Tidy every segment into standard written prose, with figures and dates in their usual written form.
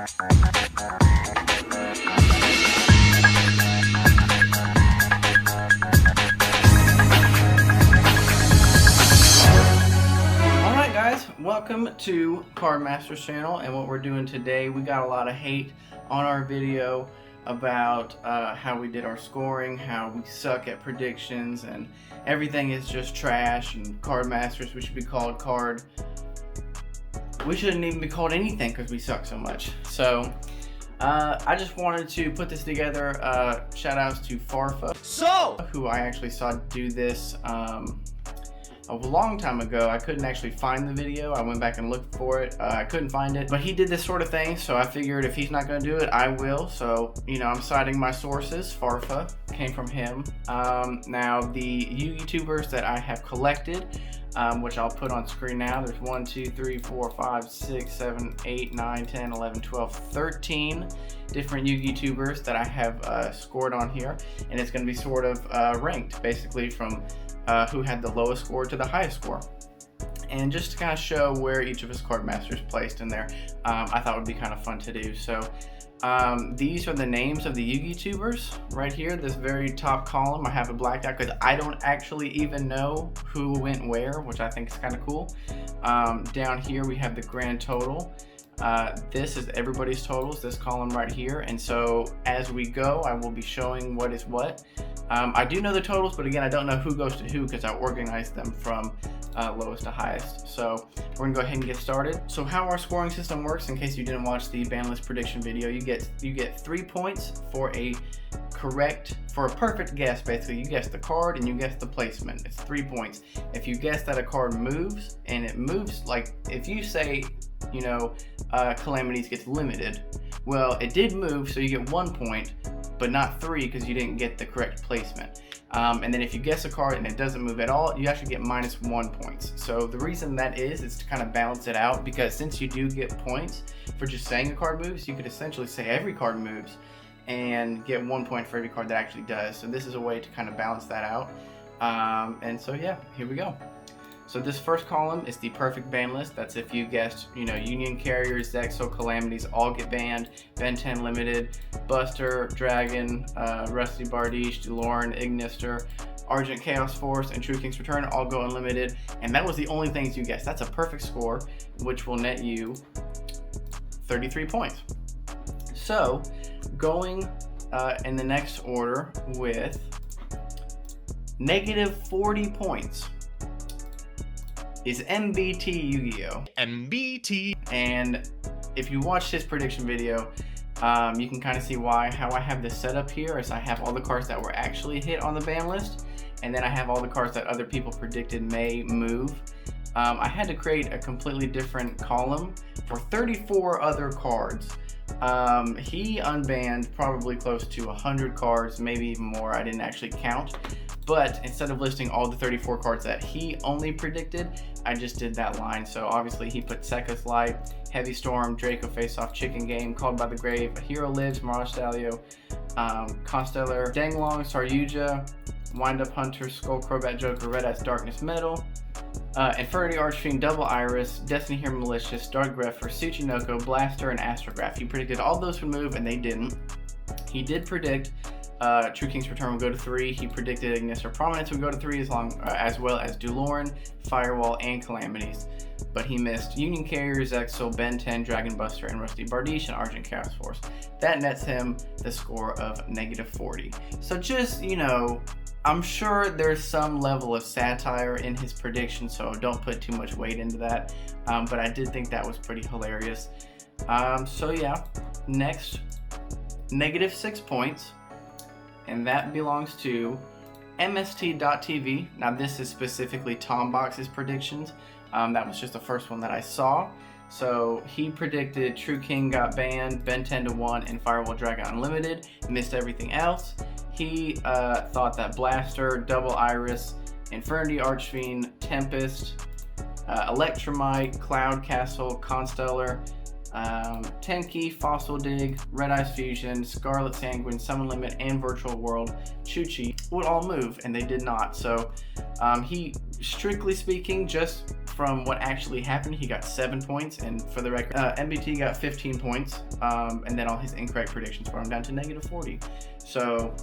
Alright guys, welcome to Card Masters channel, and what we're doing today, we got a lot of hate on our video about how we did our scoring, how we suck at predictions, and everything is just trash, and Card Masters, we should be called card. We shouldn't even be called anything because we suck so much. So I just wanted to put this together. Shout outs to Farfa, who I actually saw do this a long time ago. I couldn't actually find the video. I went back and looked for it. I couldn't find it, but he did this sort of thing, so I figured if he's not going to do it, I will. So, you know, I'm citing my sources. Farfa came from him. Now, the Yugitubers that I have collected, which I'll put on screen now. There's 1, 2, 3, 4, 5, 6, 7, 8, 9, 10, 11, 12, 13 different Yugitubers that I have scored on here, and it's going to be sort of ranked basically from who had the lowest score to the highest score. And just to kind of show where each of his card masters placed in there, I thought would be kind of fun to do. So these are the names of the Yugitubers right here. This very top column I have it blacked out because I don't actually even know who went where, which I think is kind of cool. Down here we have the grand total. This is everybody's totals, this column right here, and so as we go I will be showing what is what. I do know the totals, but again I don't know who goes to who because I organized them from lowest to highest. So we're gonna go ahead and get started. So how our scoring system works, in case you didn't watch the Banlist prediction video, you get 3 points for a perfect guess. Basically you guess the card and you guess the placement. It's 3 points. If you guess that a card moves, and it moves, like if you say, you know, Calamities gets limited, well it did move, so you get 1 point, but not 3 because you didn't get the correct placement. And then if you guess a card and it doesn't move at all, you actually get -1 points. So the reason that is to kind of balance it out, because since you do get points for just saying a card moves, you could essentially say every card moves and get 1 point for every card that actually does. So this is a way to kind of balance that out. And so yeah, here we go. So this first column is the perfect ban list. That's if you guessed, you know, Union Carriers, Zexal, Calamities all get banned. Ben 10 Limited, Buster, Dragon, Rusty Bardiche, DeLorean, Ignister, Argent Chaos Force, and True King's Return all go unlimited. And that was the only things you guessed. That's a perfect score, which will net you 33 points. So going in the next order with -40 points is MBT Yugioh. MBT. And if you watched his prediction video, you can kind of see why. How I have this set up here is I have all the cards that were actually hit on the ban list, and then I have all the cards that other people predicted may move. I had to create a completely different column for 34 other cards. He unbanned probably close to 100 cards, maybe even more. I didn't actually count. But instead of listing all the 34 cards that he only predicted, I just did that line. So obviously he put Sekka's Light, Heavy Storm, Draco Face Off, Chicken Game, Called by the Grave, A Hero Lives, Mirage Stalio, Constellar, Danglong, Saryuja, Wind Up Hunter, Skull Crobat Joker, Red Eyes Darkness Metal, Infernity Archfiend, Double Iris, Destiny Hero Malicious, Dark Grepher, Tsuchinoko, Blaster, and Astrograph. He predicted all those would move and they didn't. He did predict True King's Return would go to 3. He predicted Ignister Prominence would go to 3 as well as DeLorean, Firewall, and Calamities. But he missed Union Carriers, Zexal, Ben 10, Dragon Buster, and Rusty Bardiche, and Argent Chaos Force. That nets him the score of -40. So just, you know, I'm sure there's some level of satire in his prediction, so don't put too much weight into that. But I did think that was pretty hilarious. So yeah, next, -6 points. And that belongs to MST.TV. Now this is specifically Tombox's predictions. That was just the first one that I saw. So he predicted True King got banned, Ben 10 to 1, and Firewall Dragon Unlimited. Missed everything else. He thought that Blaster, Double Iris, Infernity Archfiend, Tempest, Electromite, Cloud Castle, Constellar, Tenki, Fossil Dig, Red Eyes Fusion, Scarlet Sanguine, Summon Limit, and Virtual World Chuchi would all move, and they did not. So he, strictly speaking, just from what actually happened, he got 7 points, and for the record, MBT got 15 points, and then all his incorrect predictions brought him down to -40. So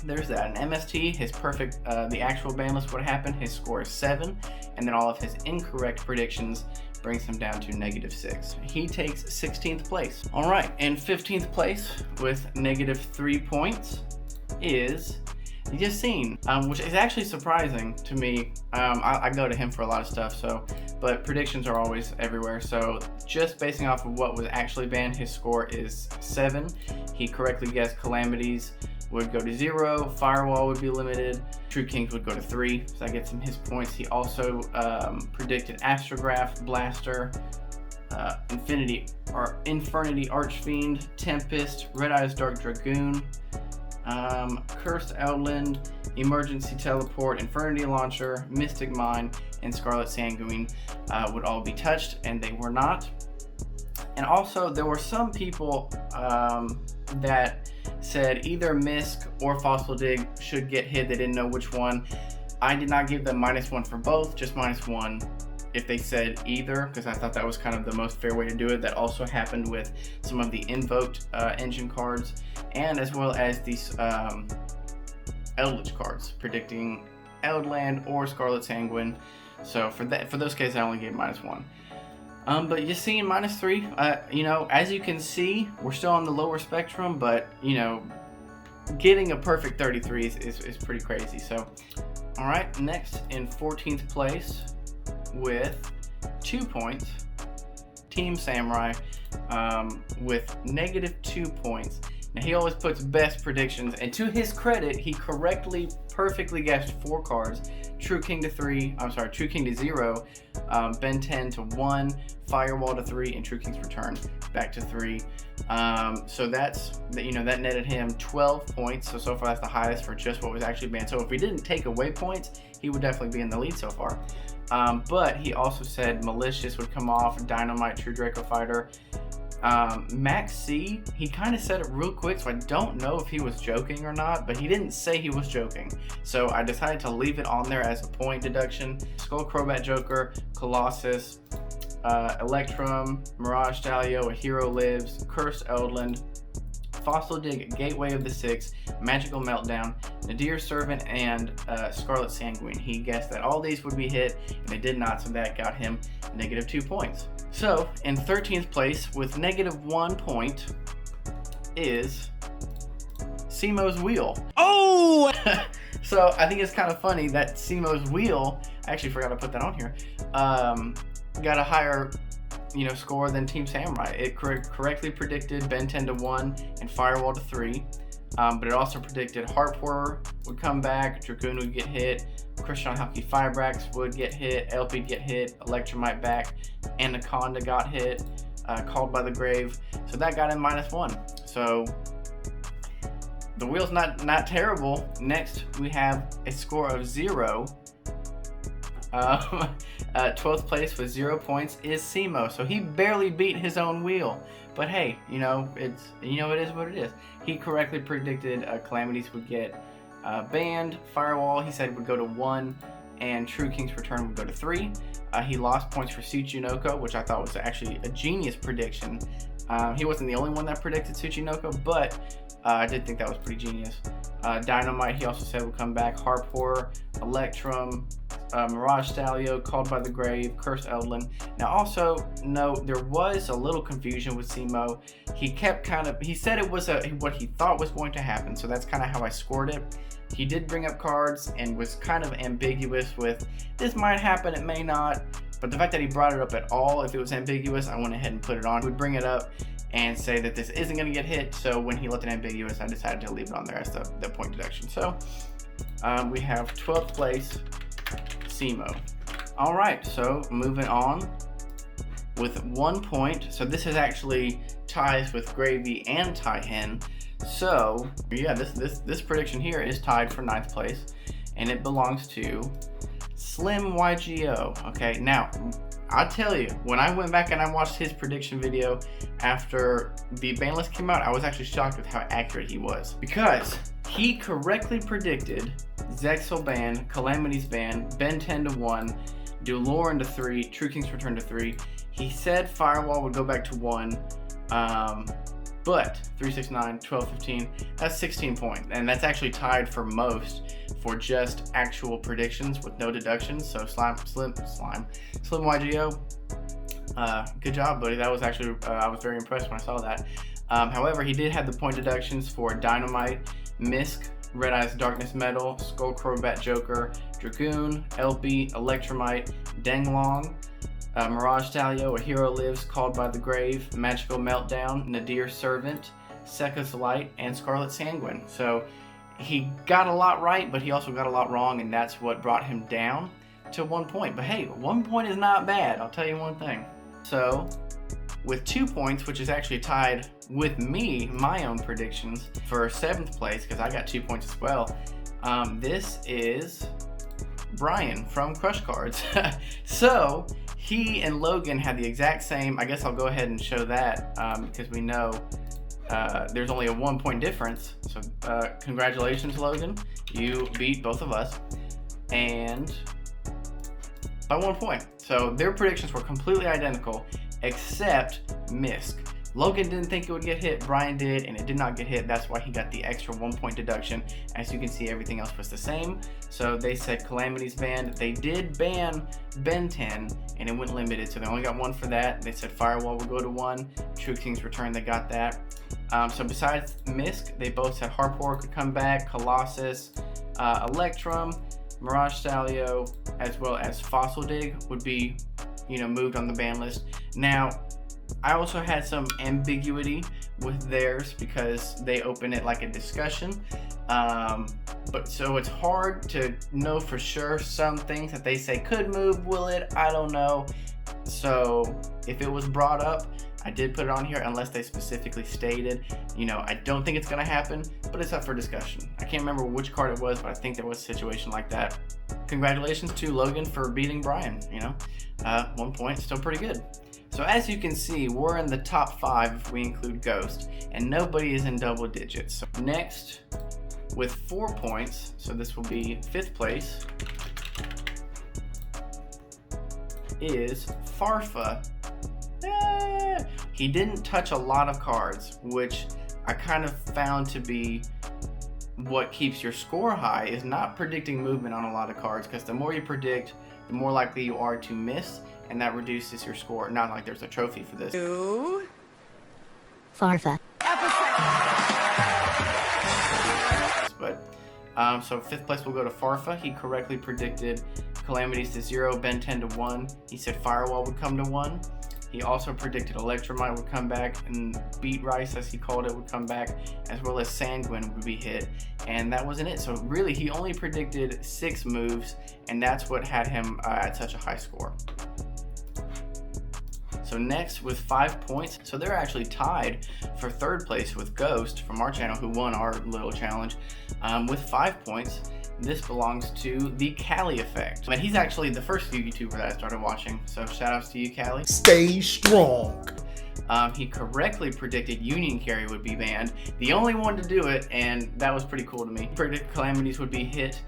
there's that. And MST, his perfect, the actual Banlist what happened, his score is 7, and then all of his incorrect predictions brings him down to -6. He takes 16th place. All right, and 15th place with -3 points is Yassine, which is actually surprising to me. I go to him for a lot of stuff, but predictions are always everywhere. So just basing off of what was actually banned, his score is 7. He correctly guessed Calamities would go to 0, Firewall would be limited, True Kings would go to 3, so that gets him his points. He also predicted Astrograph, Blaster, Infernity Archfiend, Tempest, Red Eyes Dark Dragoon, Cursed Outland, Emergency Teleport, Infernity Launcher, Mystic Mine, and Scarlet Sanguine would all be touched, and they were not. And also, there were some people that said either Misk or Fossil Dig should get hit. They didn't know which one. I did not give them -1 for both, just -1 if they said either, because I thought that was kind of the most fair way to do it. That also happened with some of the invoked engine cards, and as well as these Eldritch cards predicting Eldland or Scarlet Sanguine. So for those cases, I only gave -1. But Yassine -3, you know, as you can see, we're still on the lower spectrum, but you know, getting a perfect 33 is pretty crazy. So, all right, next in 14th place with 2 points, Team Samurai, with -2 points. Now he always puts best predictions, and to his credit, he perfectly guessed 4 cards: True King to 0, Ben 10 to 1, Firewall to 3, and True King's Return back to 3. So that's, you know, that netted him 12 points. So far that's the highest for just what was actually banned. So if we didn't take away points, he would definitely be in the lead so far. But he also said Malicious would come off, Dynamite, True Draco Fighter. Max C, he kind of said it real quick, so I don't know if he was joking or not, but he didn't say he was joking. So I decided to leave it on there as a point deduction. Skull Crobat Joker, Colossus, Electrum, Mirage Stalio, A Hero Lives, Cursed Eldland, Fossil Dig, Gateway of the Six, Magical Meltdown, Nadir Servant, and Scarlet Sanguine. He guessed that all these would be hit, and they did not, so that got him -2 points. So, in 13th place with -1 point is Simo's Wheel. Oh! So, I think it's kind of funny that Simo's Wheel, I actually forgot to put that on here, got a higher, you know, score than Team Samurai. It correctly predicted Ben 10 to 1 and Firewall to 3, but it also predicted Heart Horror would come back, Dragoon would get hit, Christian Halki Firebrax would get hit, LP get hit, Electromite back, Anaconda got hit, Called by the Grave. So that got him -1. So the wheel's not terrible. Next we have a score of 0. 12th place with 0 points is Simo. So he barely beat his own wheel. But hey, you know, it is what it is. He correctly predicted Calamities would get banned. Firewall, he said, would go to 1, and True King's Return would go to 3. He lost points for Tsuchinoko, which I thought was actually a genius prediction. He wasn't the only one that predicted Tsuchinoko, but I did think that was pretty genius. Dynamite, he also said, would come back. Harp Horror, Electrum, Mirage Stalio, Called by the Grave, Cursed Eldland. Now also note, there was a little confusion with Simo. He said it was what he thought was going to happen, so that's kind of how I scored it. He did bring up cards and was kind of ambiguous with, this might happen, it may not. But the fact that he brought it up at all, if it was ambiguous, I went ahead and put it on. He would bring it up and say that this isn't going to get hit. So when he left it ambiguous, I decided to leave it on there as the point deduction. So we have 12th place, Simo. All right, so moving on with 1 point. So this is actually ties with Gravy and Taihen. So yeah, this prediction here is tied for 9th place, and it belongs to Slim Yugioh. Okay, now I'll tell you, when I went back and I watched his prediction video after the ban list came out, I was actually shocked with how accurate he was, because he correctly predicted Zexal ban, Calamities ban, Ben 10 to 1, do Lauren to 3, True King's Return to 3. He said Firewall would go back to 1, but 3, 6, 9, 12, 15, that's 16 points. And that's actually tied for most for just actual predictions with no deductions. So Slim Yugioh, good job, buddy. That was actually, I was very impressed when I saw that. However, he did have the point deductions for Dynamite, Misk, Red Eyes Darkness Metal, Skull Crobat Joker, Dragoon, LB, Electromite, Denglong, Mirage Stalio, A Hero Lives, Called by the Grave, Magical Meltdown, Nadir Servant, Sekka's Light, and Scarlet Sanguine. So he got a lot right, but he also got a lot wrong, and that's what brought him down to 1 point. But hey, 1 point is not bad, I'll tell you one thing. So with 2 points, which is actually tied with me, my own predictions for 7th place, because I got 2 points as well. This is Brian from Crush Cards. So he and Logan had the exact same. I guess I'll go ahead and show that because we know there's only a 1 point difference. So congratulations, Logan. You beat both of us, and by 1 point. So their predictions were completely identical, except Misk. Logan didn't think it would get hit, Brian did, and it did not get hit. That's why he got the extra 1 point deduction. As you can see, everything else was the same. So they said Calamity's banned. They did ban Ben 10, and it went limited, so they only got 1 for that. They said Firewall would go to 1. True King's Return, they got that. So besides Misk, they both said Harpor could come back, Colossus, Electrum, Mirage Stalio, as well as Fossil Dig would be, moved on the ban list. Now, I also had some ambiguity with theirs because they open it like a discussion. But so it's hard to know for sure. Some things that they say could move, will it? I don't know. So if it was brought up, I did put it on here unless they specifically stated. I don't think it's gonna happen, but it's up for discussion. I can't remember which card it was, but I think there was a situation like that. Congratulations to Logan for beating Brian. 1 point, still pretty good. So as you can see, we're in the top 5 if we include Ghost, and nobody is in double digits. So next, with 4 points, so this will be 5th place, is Farfa. He didn't touch a lot of cards, which I kind of found to be what keeps your score high, is not predicting movement on a lot of cards, because the more you predict, the more likely you are to miss, and that reduces your score. Not like there's a trophy for this. Farfa. But so 5th place will go to Farfa. He correctly predicted Calamities to 0, Ben 10 to 1. He said Firewall would come to 1. He also predicted Electromite would come back, and Beat Rice, as he called it, would come back, as well as Sanguine would be hit. And that wasn't it. So really, he only predicted 6 moves, and that's what had him at such a high score. So next, with 5 points, so they're actually tied for 3rd place with Ghost from our channel, who won our little challenge, with 5 points. This belongs to the Cali Effect. And he's actually the first Yugituber that I started watching, so shout outs to you, Cali. Stay strong. He correctly predicted Union Carry would be banned, the only one to do it, and that was pretty cool to me. He predicted Calamities would be hit.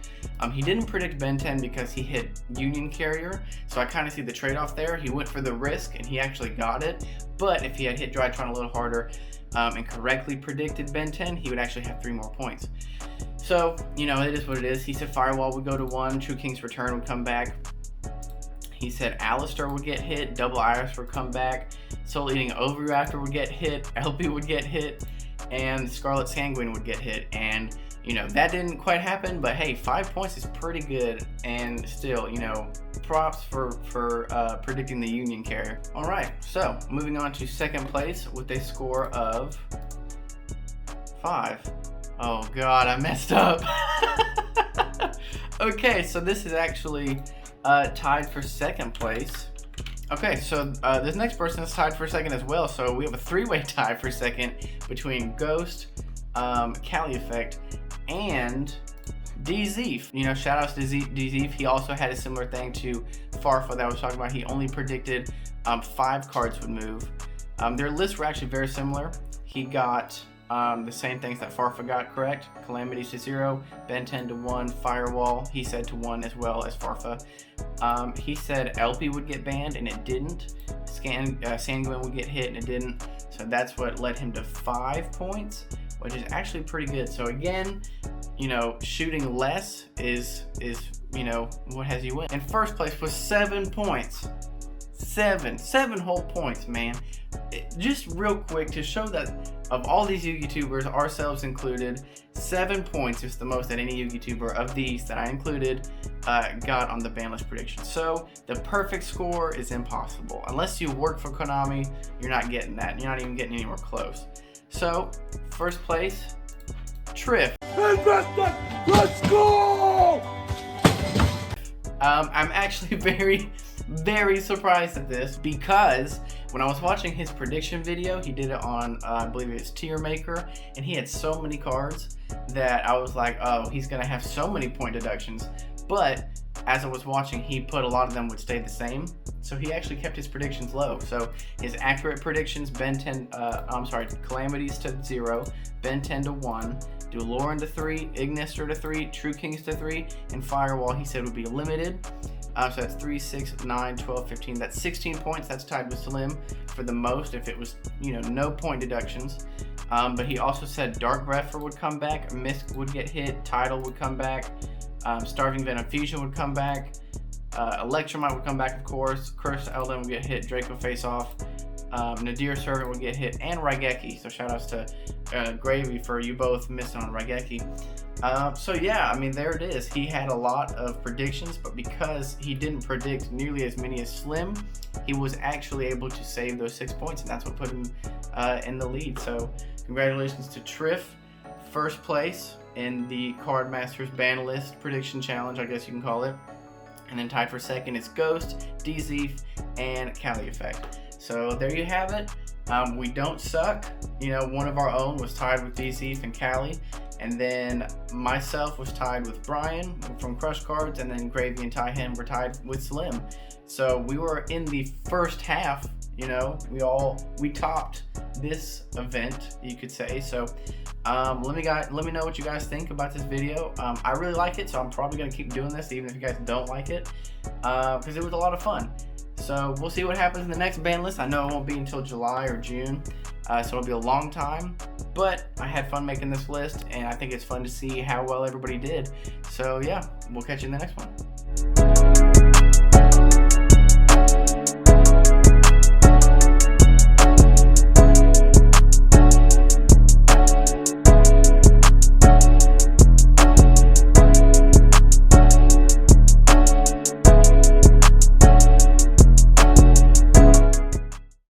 He didn't predict Ben 10 because he hit Union Carrier, so I kind of see the trade-off there. He went for the risk, and he actually got it, but if he had hit Drytron a little harder and correctly predicted Ben 10, he would actually have 3 more points. So, it is what it is. He said Firewall would go to 1, True King's Return would come back. He said Alistair would get hit, Double Iris would come back, Soul Eating Overreactor would get hit, LP would get hit, and Scarlet Sanguine would get hit. And, that didn't quite happen, but hey, 5 points is pretty good, and still, props for predicting the Union Carrier. Alright, so moving on to 2nd place with a score of 5. Oh god, I messed up. Okay, so this is actually tied for 2nd place. Okay, so this next person is tied for 2nd as well, so we have a 3-way tie for 2nd between Ghost, Cali Effect, and DZeef. Shout outs to DZeef. He also had a similar thing to Farfa that I was talking about. He only predicted 5 cards would move. Their lists were actually very similar. He got The same things that Farfa got correct. Calamities to 0, Ben 10 to 1, Firewall, he said to 1 as well as Farfa. He said LP would get banned and it didn't. Sanguine would get hit and it didn't. So that's what led him to 5 points, which is actually pretty good. So again, you know, shooting less is you know, what has you win. In first place was 7 points. Seven whole points, man. Just real quick to show that of all these Yugitubers, ourselves included, 7 points is the most that any Yugituber of these that I included got on the Banlist prediction. So the perfect score is impossible. Unless you work for Konami, you're not getting that. You're not even getting anywhere close. So first place, Triff. Let's go! I'm actually very surprised at this, because when I was watching his prediction video, he did it on I believe it's Tier Maker, and he had so many cards that I was like, oh, he's gonna have so many point deductions. But as I was watching, he put a lot of them would stay the same, so he actually kept his predictions low. So his accurate predictions: Calamities to 0, Ben 10 to 1, Doloran to 3, Ignister to 3, True Kings to 3, and Firewall he said would be limited. So that's 3, 6, 9, 12, 15. That's 16 points. That's tied with Slim for the most if it was, you know, no point deductions. But he also said Dark Grepher would come back, Misk would get hit, Tidal would come back, Starving Venom Fusion would come back, Electromite would come back, of course, Cursed Elden would get hit, Draco Face Off, Nadir Servant would get hit, and Raigeki. So shout outs to Gravy for you both missing on Raigeki. So yeah, I mean, there it is. He had a lot of predictions, but because he didn't predict nearly as many as Slim, he was actually able to save those 6 points, and that's what put him in the lead. So congratulations to Triff, first place in the Card Masters Banlist Prediction Challenge, I guess you can call it. And then tied for second is Ghost, DZeef, and Cali Effect. So there you have it. We don't suck. You know, one of our own was tied with DZeef and Cali. And then myself was tied with Brian from Crush Cards, and then Gravy and Tyhen were tied with Slim. So we were in the first half, you know, we topped this event, you could say. So let me know what you guys think about this video. I really like it, so I'm probably gonna keep doing this even if you guys don't like it, because it was a lot of fun. So we'll see what happens in the next ban list. I know it won't be until July or June, so it'll be a long time, but I had fun making this list, and I think it's fun to see how well everybody did. So yeah, we'll catch you in the next one.